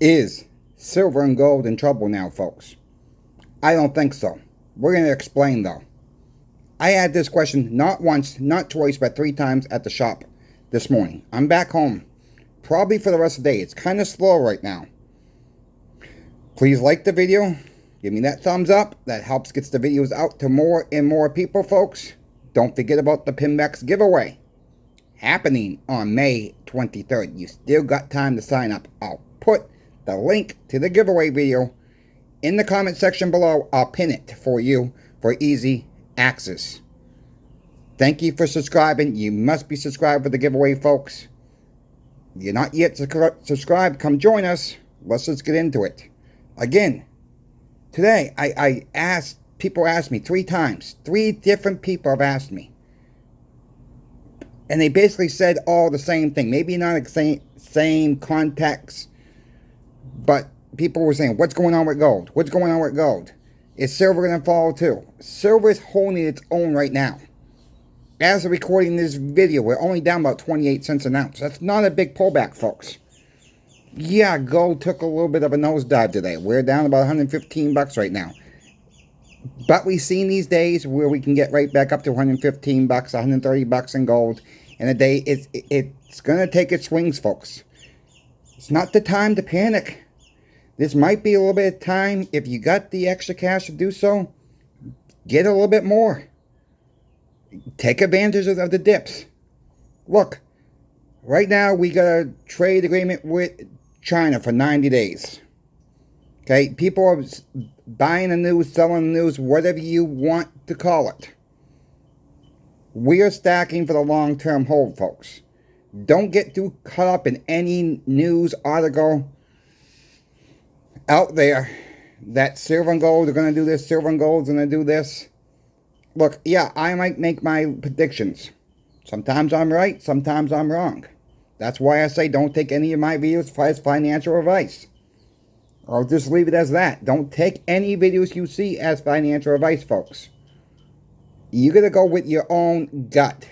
Is silver and gold in trouble now, folks? I don't think so. We're going to explain, though. I had this question not once, not twice, but 3 times at the shop this morning. I'm back home, probably for the rest of the day. It's kind of slow right now. Please like the video. Give me that thumbs up. That helps get the videos out to more and more people, folks. Don't forget about the Pinbacks giveaway happening on May 23rd. You still got time to sign up. I'll put the link to the giveaway video in the comment section below. I'll pin it for you for easy access. Thank you for subscribing. You must be subscribed for the giveaway, folks. If you're not yet subscribed, come join us. Let's just get into it. Again, today people asked me 3 times. 3 different people have asked me. And they basically said all the same thing. Maybe not the same context, but people were saying, what's going on with gold? What's going on with gold? Is silver going to fall too? Silver is holding its own right now. As of recording this video, we're only down about 28 cents an ounce. That's not a big pullback, folks. Yeah, gold took a little bit of a nosedive today. We're down about 115 bucks right now. But we've seen these days where we can get right back up to 115 bucks, 130 bucks in gold in a day. It's going to take its swings, folks. It's not the time to panic. This might be a little bit of time. If you got the extra cash to do so, get a little bit more. Take advantage of the dips. Look, right now we got a trade agreement with China for 90 days. Okay, people are buying the news, selling the news, whatever you want to call it. We are stacking for the long-term hold, folks. Don't get too caught up in any news article out there that silver and gold are going to do this, silver and gold is going to do this. Look, yeah, I might make my predictions. Sometimes I'm right, sometimes I'm wrong. That's why I say don't take any of my videos as financial advice. I'll just leave it as that. Don't take any videos you see as financial advice, folks. You got to go with your own gut.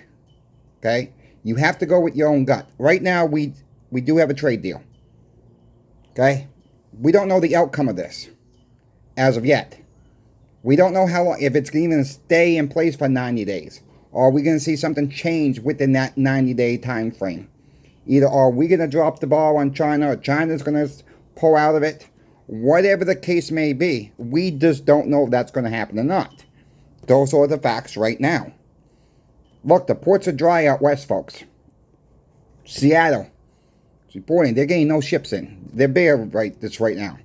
Okay? You have to go with your own gut. Right now, we do have a trade deal. Okay? We don't know the outcome of this as of yet. We don't know how long, if it's even going to stay in place for 90 days. Or are we going to see something change within that 90-day time frame? Either are we going to drop the ball on China, or China's going to pull out of it. Whatever the case may be, we just don't know if that's going to happen or not. Those are the facts right now. Look, the ports are dry out west, folks. Seattle is reporting they're getting no ships in. They're bare right now.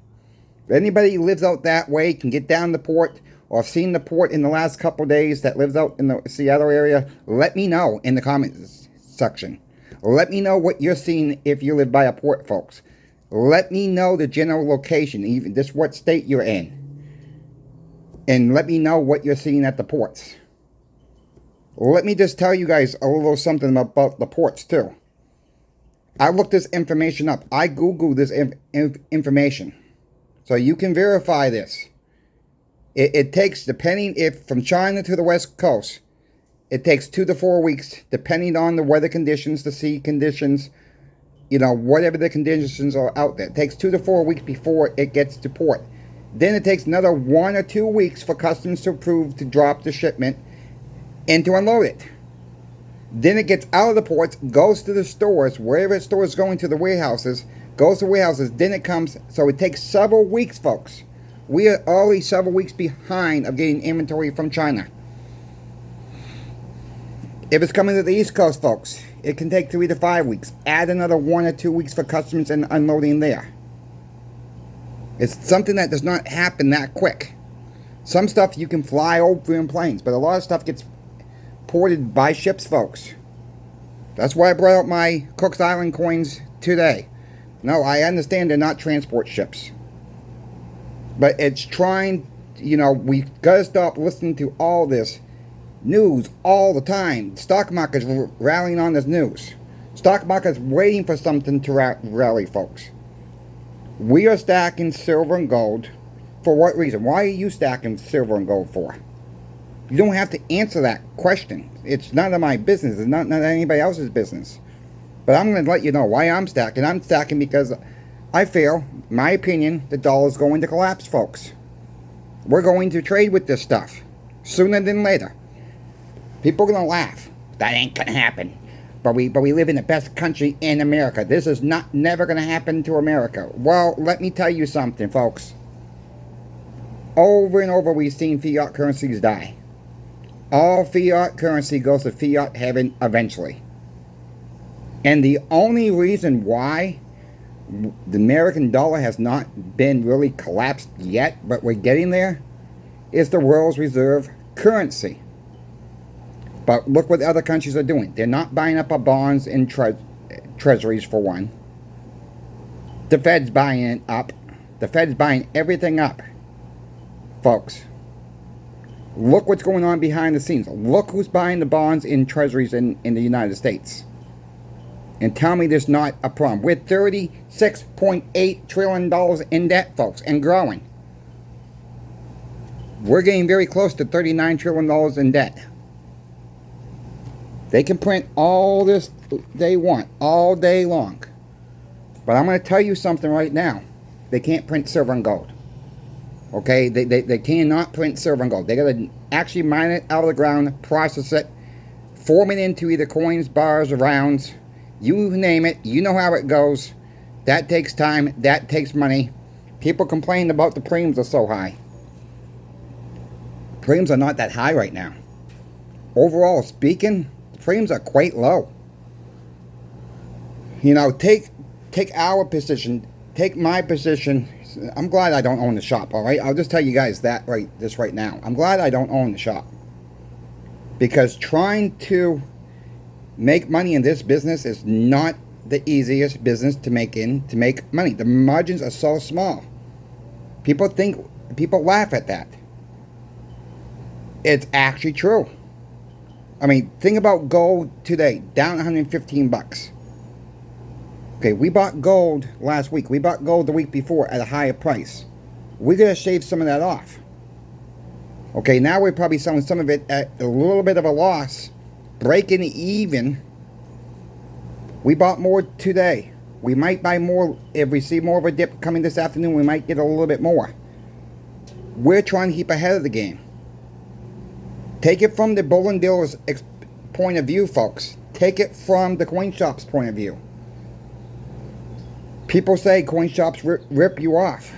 If anybody who lives out that way can get down the port, or have seen the port in the last couple days that lives out in the Seattle area, let me know in the comments section. Let me know what you're seeing if you live by a port, folks. Let me know the general location, even just what state you're in. And let me know what you're seeing at the ports. Let me just tell you guys a little something about the ports, too. I looked this information up. I Googled this information. So you can verify this. It takes, depending if from China to the West Coast, it takes 2 to 4 weeks, depending on the weather conditions, the sea conditions, you know, whatever the conditions are out there. It takes 2 to 4 weeks before it gets to port. Then it takes another 1 or 2 weeks for customs to approve to drop the shipment and to unload it. Then it gets out of the ports, goes to the stores, wherever the store is going to, the warehouses, goes to warehouses, then it comes. So it takes several weeks, folks. We are already several weeks behind of getting inventory from China. If it's coming to the East Coast, folks, it can take 3 to 5 weeks. Add another 1 or 2 weeks for customs and unloading there. It's something that does not happen that quick. Some stuff you can fly over in planes, but a lot of stuff gets ported by ships, folks. That's why I brought out my Cook's Island coins today. No, I understand they're not transport ships. But it's trying, you know, we've got to stop listening to all this news all the time. Stock market's rallying on this news. Stock market's waiting for something to rally, folks. We are stacking silver and gold. For what reason? Why are you stacking silver and gold for? You don't have to answer that question. It's none of my business. It's not anybody else's business. But I'm going to let you know why I'm stacking. I'm stacking because I feel, my opinion, the dollar's going to collapse, folks. We're going to trade with this stuff sooner than later. People are going to laugh. That ain't going to happen. But we live in the best country in America. This is never going to happen to America. Well, let me tell you something, folks. Over and over we've seen fiat currencies die. All fiat currency goes to fiat heaven eventually. And the only reason why the American dollar has not been really collapsed yet, but we're getting there, is the world's reserve currency. But look what other countries are doing. They're not buying up our bonds and treasuries, for one. The Fed's buying it up. The Fed's buying everything up. Folks, look what's going on behind the scenes. Look who's buying the bonds and treasuries in the United States. And tell me there's not a problem. We're $36.8 trillion in debt, folks, and growing. We're getting very close to $39 trillion in debt. They can print all this they want, all day long. But I'm going to tell you something right now. They can't print silver and gold. Okay? They cannot print silver and gold. They got to actually mine it out of the ground, process it, form it into either coins, bars, or rounds. You name it. You know how it goes. That takes time. That takes money. People complain about the premiums are so high. Premiums are not that high right now. Overall speaking, premiums are quite low. You know, take our position, take my position. I'm glad I don't own the shop, all right? I'll just tell you guys that right now. I'm glad I don't own the shop. Because trying to make money in this business is not the easiest business to make money. The margins are so small. People laugh at that. It's actually true. I mean, think about gold today, down 115 bucks. Okay, we bought gold last week. We bought gold the week before at a higher price. We're going to shave some of that off. Okay, now we're probably selling some of it at a little bit of a loss, breaking even. We bought more today. We might buy more. If we see more of a dip coming this afternoon, we might get a little bit more. We're trying to keep ahead of the game. Take it from the bull and dealer's point of view, folks. Take it from the coin shop's point of view. People say coin shops rip you off.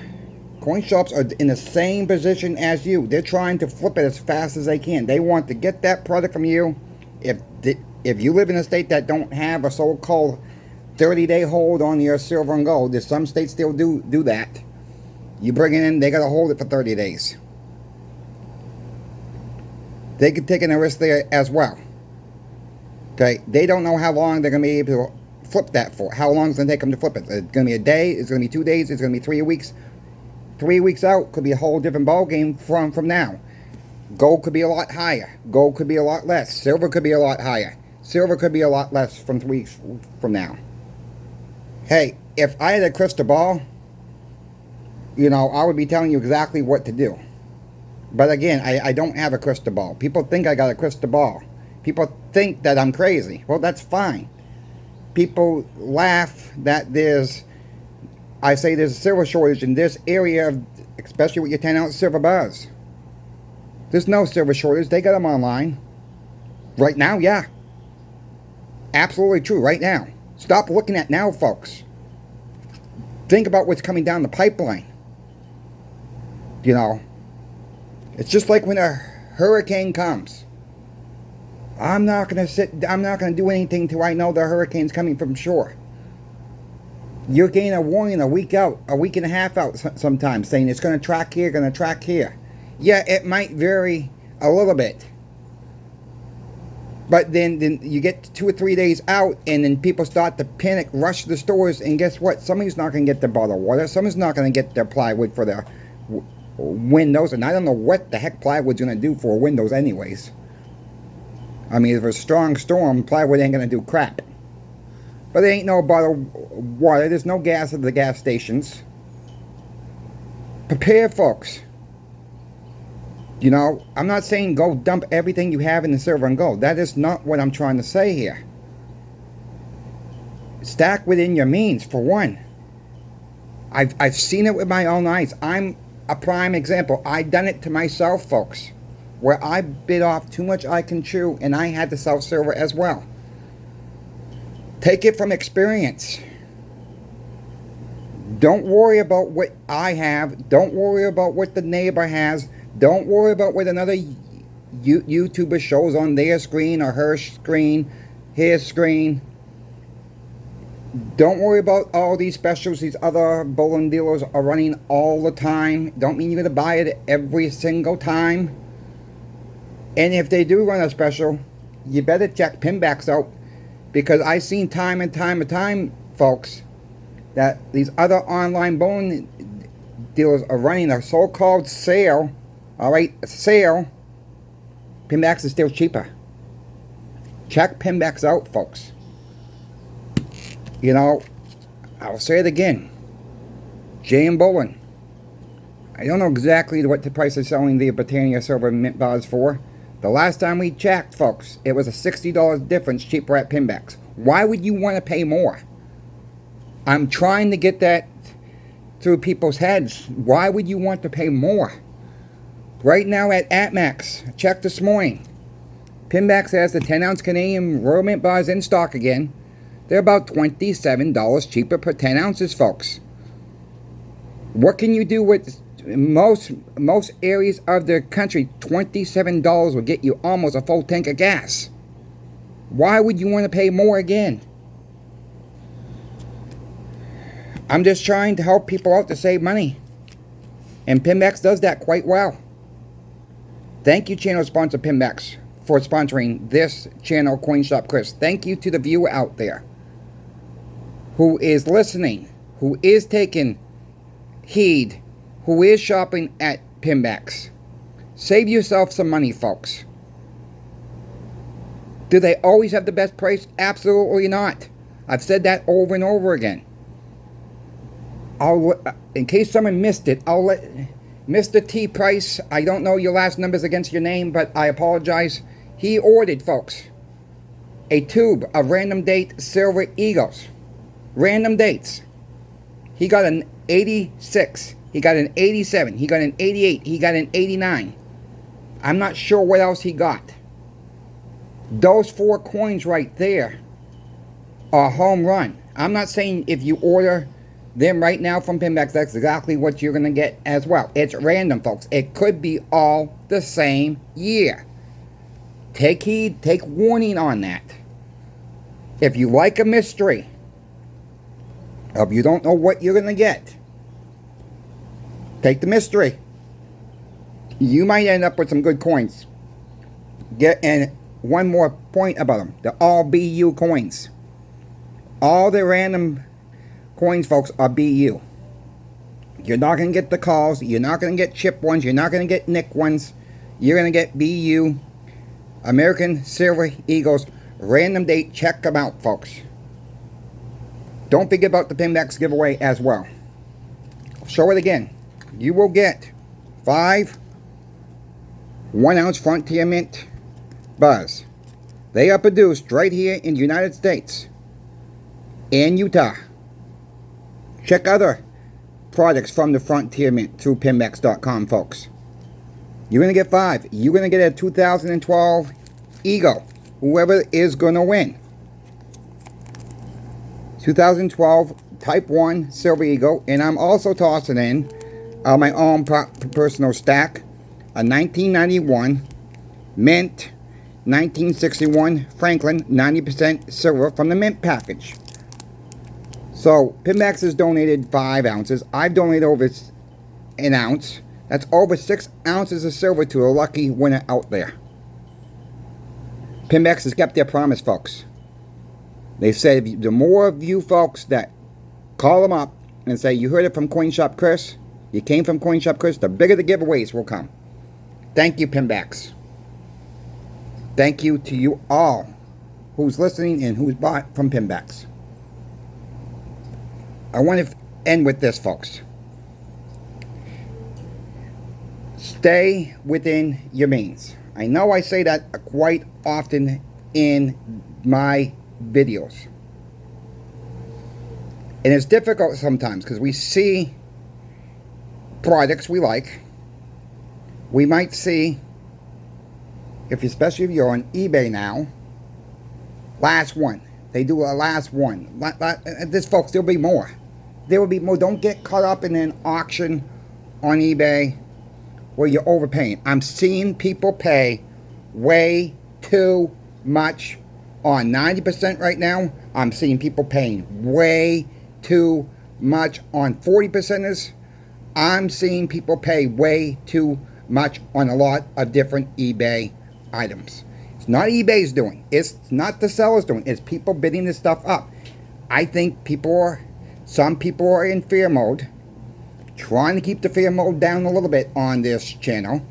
Coin shops are in the same position as you. They're trying to flip it as fast as they can. They want to get that product from you. If you live in a state that don't have a so-called 30-day hold on your silver and gold, there's some states still do that. You bring it in, they got to hold it for 30 days. They could take a risk there as well. Okay, they don't know how long they're going to be able to flip that for. How long is it going to take them to flip it? It's going to be a day, it's going to be 2 days, it's going to be 3 weeks. 3 weeks out could be a whole different ball game from now. Gold could be a lot higher. Gold could be a lot less. Silver could be a lot higher. Silver could be a lot less from 3 weeks from now. Hey, if I had a crystal ball, you know, I would be telling you exactly what to do. But again, I don't have a crystal ball. People think I got a crystal ball. People think that I'm crazy. Well, that's fine. People laugh that I say there's a silver shortage in this area, especially with your 10-ounce silver bars. There's no silver shortage. They got them online. Right now, yeah. Absolutely true, right now. Stop looking at now, folks. Think about what's coming down the pipeline. You know, it's just like when a hurricane comes. I'm not going to do anything till I know the hurricane's coming from shore. You're getting a warning a week out, a week and a half out sometimes, saying it's going to track here, going to track here. Yeah, it might vary a little bit. But then you get 2 or 3 days out, and then people start to panic, rush to the stores, and guess what? Somebody's not going to get their bottled water. Somebody's not going to get their plywood for their windows, and I don't know what the heck plywood's going to do for windows anyways. I mean, if it's a strong storm, plywood ain't going to do crap. But there ain't no bottled water. There's no gas at the gas stations. Prepare, folks. You know, I'm not saying go dump everything you have in the silver and gold. That is not what I'm trying to say here. Stack within your means, for one. I've seen it with my own eyes. I'm a prime example. I've done it to myself, folks, where I bit off too much I can chew, and I had the self-server as well. Take it from experience. Don't worry about what I have. Don't worry about what the neighbor has. Don't worry about what another YouTuber shows on their screen or her screen, his screen. Don't worry about all these specials these other bullion dealers are running all the time. Don't mean you're going to buy it every single time. And if they do run a special, you better check pinbacks out, because I've seen time and time, folks, that these other online bullion dealers are running a so-called sale. Alright, a sale. Pinbacks is still cheaper. Check pinbacks out, folks. You know, I'll say it again. J&M Bullion. I don't know exactly what the price of selling the Britannia Silver Mint bars for. The last time we checked, folks, it was a $60 difference cheaper at pinbacks. Why would you want to pay more? I'm trying to get that through people's heads. Why would you want to pay more? Right now at AtMax, check this morning. Pinbacks has the 10-ounce Canadian Royal Mint bars in stock again. They're about $27 cheaper per 10 ounces, folks. What can you do with most areas of the country? $27 will get you almost a full tank of gas. Why would you want to pay more again? I'm just trying to help people out to save money. And Pinbacks does that quite well. Thank you, channel sponsor Pinbacks, for sponsoring this channel, Coin Shop Chris. Thank you to the viewer out there who is listening, who is taking heed, who is shopping at Pinbacks. Save yourself some money, folks. Do they always have the best price? Absolutely not. I've said that over and over again. In case someone missed it, I'll let Mr. T Price, I don't know your last numbers against your name, but I apologize. He ordered, folks, a tube of random date Silver Eagles. Random dates. He got an 86. He got an 87. He got an 88. He got an 89. I'm not sure what else he got. Those 4 coins right there are home run. I'm not saying if you order them right now from Pinbacks, that's exactly what you're going to get as well. It's random, folks. It could be all the same year. Take heed, take warning on that. If you like a mystery, if you don't know what you're going to get, take the mystery. You might end up with some good coins. And one more point about them. They're all BU coins. All the random coins, folks, are BU. You're not going to get the calls. You're not going to get chip ones. You're not going to get nick ones. You're going to get BU. American Silver Eagles. Random date. Check them out, folks. Don't forget about the Pinbacks giveaway as well. Show it again. You will get 5 1-ounce Frontier Mint bars. They are produced right here in the United States and Utah. Check other products from the Frontier Mint through pinbacks.com, folks. You're going to get 5. You're going to get a 2012 Eagle, whoever is going to win. 2012 Type 1 Silver Eagle, and I'm also tossing in my own personal stack, a 1991 Mint 1961 Franklin 90% silver from the Mint package. So Pinbacks has donated 5 ounces. I've donated over an ounce. That's over 6 ounces of silver to a lucky winner out there. Pinbacks has kept their promise, folks. They said the more of you folks that call them up and say you heard it from Coin Shop Chris, you came from Coin Shop Chris, the bigger the giveaways will come. Thank you, Pinbacks. Thank you to you all who's listening and who's bought from Pinbacks. I want to end with this, folks. Stay within your means. I know I say that quite often in my videos. And it's difficult sometimes because we see products we like. We might see, especially if you're on eBay now, last one. They do a last one. This, folks, there'll be more. There will be more. Don't get caught up in an auction on eBay where you're overpaying. I'm seeing people pay way too much on 90% right now. I'm seeing people paying way too much on 40%ers. I'm seeing people pay way too much on a lot of different eBay items. It's not eBay's doing. It's not the sellers doing. It's people bidding this stuff up. I think some people are in fear mode, trying to keep the fear mode down a little bit on this channel.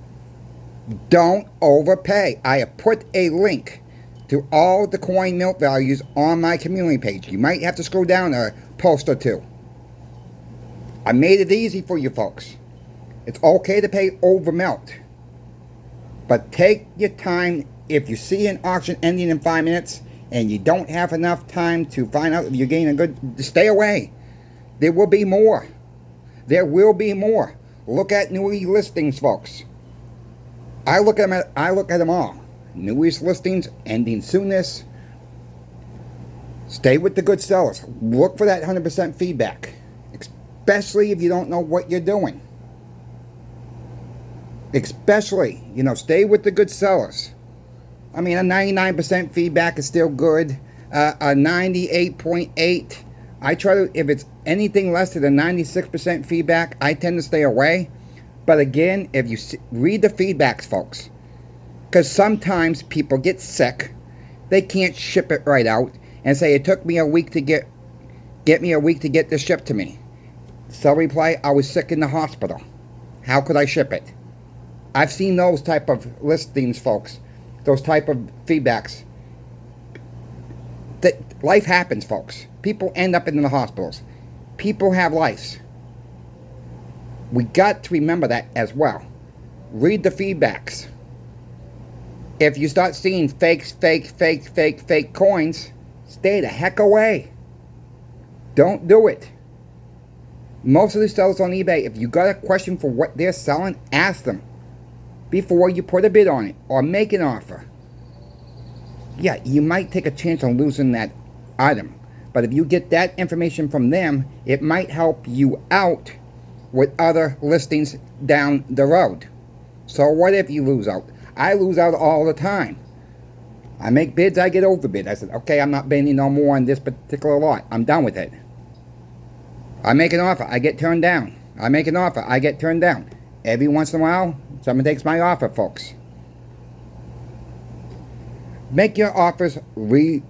Don't overpay. I have put a link to all the coin melt values on my community page. You might have to scroll down a post or two. I made it easy for you folks. It's okay to pay over melt, but take your time. If you see an auction ending in 5 minutes and you don't have enough time to find out if you're getting a good, stay away. There will be more. There will be more. Look at newly listings, folks. I look at them all. Newest listings, ending soonest. Stay with the good sellers. Look for that 100% feedback, especially if you don't know what you're doing. Especially, stay with the good sellers. I mean, a 99% feedback is still good. A 98.8. I try to, if it's anything less than a 96% feedback, I tend to stay away. But again, if you read the feedbacks, folks, because sometimes people get sick, they can't ship it right out, and say it took me a week to get this shipped to me. Seller reply, I was sick in the hospital. How could I ship it? I've seen those type of listings, folks. Those type of feedbacks. That life happens, folks. People end up in the hospitals. People have lives. We got to remember that as well. Read the feedbacks. If you start seeing fake coins, stay the heck away. Don't do it. Most of the sellers on eBay, if you got a question for what they're selling, ask them before you put a bid on it or make an offer. Yeah, you might take a chance on losing that item, but if you get that information from them, it might help you out with other listings down the road. So what if you lose out? I lose out all the time. I make bids, I get overbid. I said, okay, I'm not bidding no more on this particular lot. I'm done with it. I make an offer, I get turned down. I make an offer, I get turned down. Every once in a while, someone takes my offer, folks. Make your offers reasonable,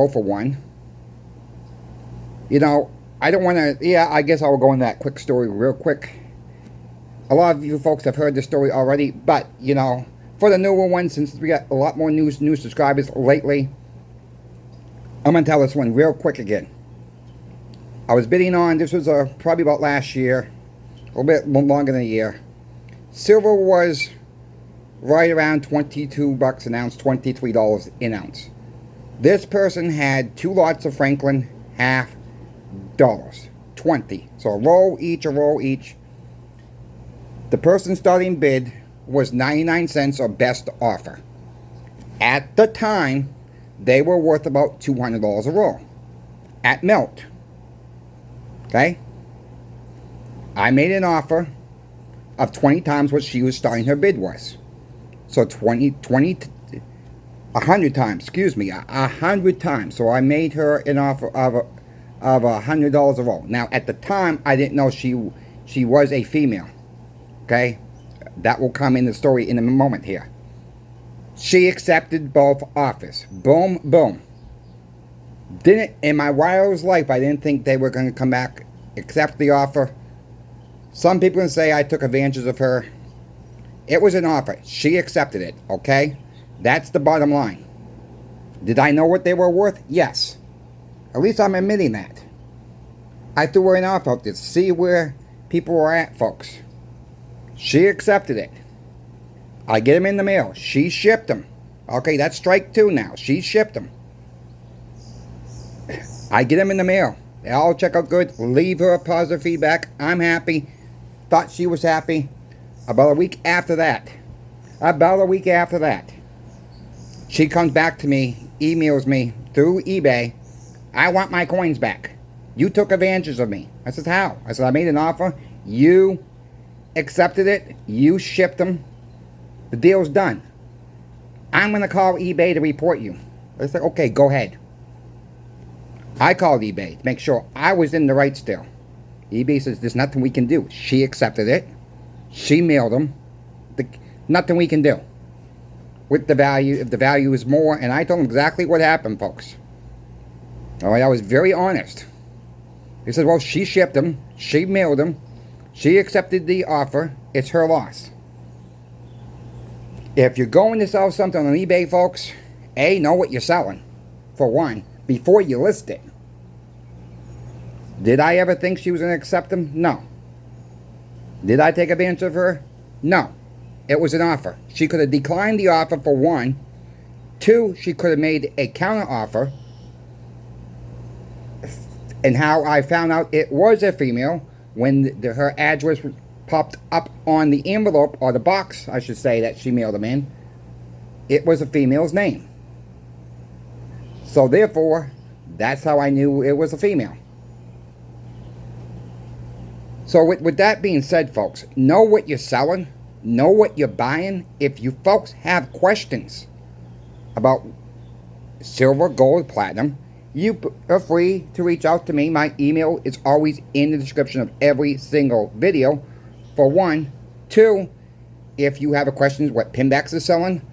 for one. I don't want to, I guess I'll go in that quick story real quick. A lot of you folks have heard this story already, but, for the newer ones, since we got a lot more new subscribers lately, I'm going to tell this one real quick again. I was bidding on, this was probably about last year, a little bit longer than a year. Silver was right around $22 an ounce, $23 an ounce. This person had 2 lots of Franklin half dollars, 20. So a roll each. The person's starting bid was 99 cents or best offer. At the time, they were worth about $200 a roll at melt. Okay? I made an offer of 20 times what she was starting her bid was. So 100 times, 100 times. So I made her an offer of $100 a roll. Now, at the time, I didn't know she was a female. Okay? That will come in the story in a moment here. She accepted both offers. Boom, boom. In my wildest life, I didn't think they were going to come back, accept the offer. Some people can say I took advantage of her. It was an offer. She accepted it, okay? That's the bottom line. Did I know what they were worth? Yes. At least I'm admitting that. I threw her an offer to see where people were at, folks. She accepted it. I get them in the mail. She shipped them. Okay, that's strike 2 now. She shipped them. I get them in the mail. They all check out good. Leave her a positive feedback. I'm happy. Thought she was happy. About a week after that, she comes back to me, emails me through eBay. I want my coins back. You took advantage of me. I said, how? I said, I made an offer. You accepted it. You shipped them. The deal's done. I'm going to call eBay to report you. I said, okay, go ahead. I called eBay to make sure I was in the right still. eBay says, there's nothing we can do. She accepted it. She mailed them. Nothing we can do with the value. If the value is more, and I told them exactly what happened, folks. All right, I was very honest. He said, well, she shipped them. She mailed them. She accepted the offer. It's her loss. If you're going to sell something on eBay, folks, A, know what you're selling, for one, before you list it. Did I ever think she was going to accept them? No. Did I take advantage of her? No. It was an offer. She could have declined the offer, for one. Two, she could have made a counter offer. And how I found out it was a female, when her address popped up on the envelope, or the box, I should say, that she mailed them in, it was a female's name. So therefore, that's how I knew it was a female. So with that being said, folks, know what you're selling, know what you're buying. If you folks have questions about silver, gold, platinum, you are free to reach out to me. My email is always in the description of every single video, for one. Two, if you have a question what Pinbacks is selling,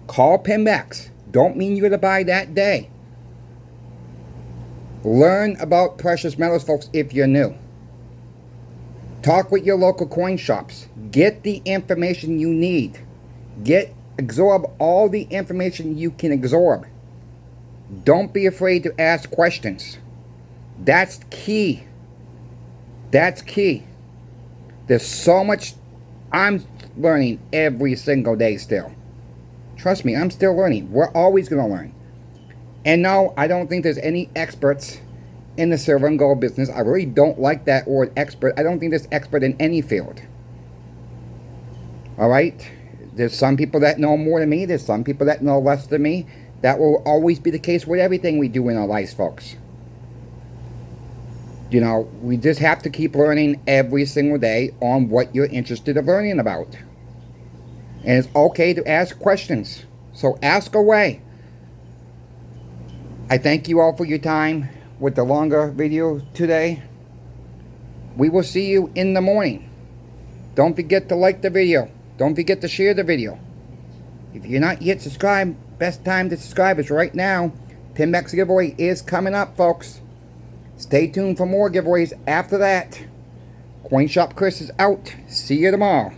call Pinbacks. Don't mean you're going to buy that day. Learn about precious metals, folks, if you're new. Talk with your local coin shops. Get the information you need. Absorb all the information you can absorb. Don't be afraid to ask questions. That's key. That's key. There's so much I'm learning every single day still. Trust me, I'm still learning. We're always going to learn. And no, I don't think there's any experts in the silver and gold business. I really don't like that word expert. I don't think there's expert in any field. Alright? There's some people that know more than me. There's some people that know less than me. That will always be the case with everything we do in our lives, folks. You know, we just have to keep learning every single day on what you're interested in learning about. And it's okay to ask questions. So ask away. I thank you all for your time with the longer video today. We will see you in the morning. Don't forget to like the video. Don't forget to share the video. If you're not yet subscribed, best time to subscribe is right now. Pinbacks giveaway is coming up, folks. Stay tuned for more giveaways after that. Coin Shop Chris is out. See you tomorrow.